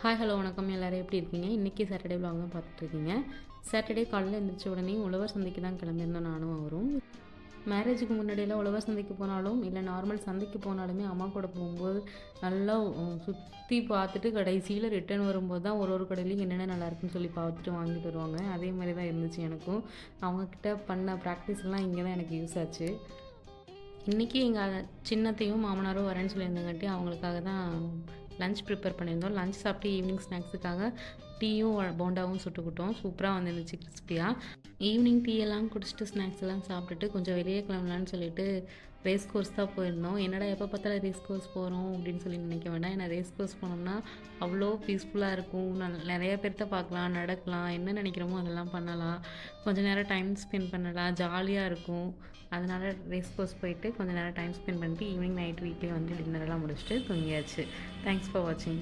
Hi, hello, வணக்கம். எல்லாரும் எப்படி இருக்கீங்க? இன்னைக்கு சாட்டர்டே விலாக் தான் பார்த்துட்ருக்கீங்க. சாட்டர்டே காலையில எந்திரிச்ச உடனே உழவர் சந்தைக்கு தான் கிளம்பியிருந்தோம் நானும் அவரும். மேரேஜுக்கு முன்னாடியெல்லாம் உழவர் சந்தைக்கு போனாலும், இல்ல நார்மல் சந்தைக்கு போனாலுமே அம்மா கூட போகும்போது நல்லா சுத்தி பார்த்துட்டு கடைசியில ரிட்டர்ன் வரும்போது தான் ஒரு ஒரு கடையிலயும் என்னென்ன நல்லாயிருக்குன்னு சொல்லி பார்த்துட்டு வாங்கிட்டு வருவாங்க. அதே மாரி தான் இருந்துச்சு எனக்கும். அவங்க கிட்ட பண்ண ப்ராக்டிஸ்லாம் இங்க தான் எனக்கு யூஸ் ஆச்சு. இன்றைக்கி எங்கள் சின்னத்தையும் மாமனாரும் வரேன்னு சொல்லியிருந்தங்காட்டி அவங்களுக்காக தான் லஞ்ச் ப்ரிப்பேர் பண்ணியிருந்தோம். லஞ்ச் சாப்பிட்டு ஈவினிங் ஸ்நாக்ஸுக்காக டீயும் போண்டாவும் சுட்டுக்கிட்டோம். சூப்பராக வந்துருந்துச்சு கிறிஸ்பியாக. ஈவினிங் டீ எல்லாம் குடிச்சிட்டு ஸ்நாக்ஸ் எல்லாம் சாப்பிட்டுட்டு கொஞ்சம் வெளியே கிளம்பலான்னு சொல்லிட்டு ரேஸ் கோர்ஸ் தான் போயிருந்தோம். என்னடா எப்போ பார்த்தாலும் ரேஸ் கோர்ஸ் போகிறோம் அப்படின்னு சொல்லி நினைக்க வேண்டாம். ஏன்னா ரேஸ் கோர்ஸ் போனோம்னா அவ்வளோ பீஸ்ஃபுல்லாக இருக்கும். நிறைய பேர்த்த பார்க்கலாம், நடக்கலாம், என்ன நினைக்கிறோமோ அதெல்லாம் பண்ணலாம். கொஞ்சம் நேரம் டைம் ஸ்பெண்ட் பண்ணலாம், ஜாலியாக இருக்கும். அதனால் ரேஸ் கோர்ஸ் போயிட்டு கொஞ்சம் நேரம் டைம் ஸ்பெண்ட் பண்ணிட்டு ஈவினிங் நைட் வீட்லேயே வந்து டின்னரெல்லாம் முடிச்சுட்டு தூங்கியாச்சு. தேங்க்ஸ் ஃபார் வாட்சிங்.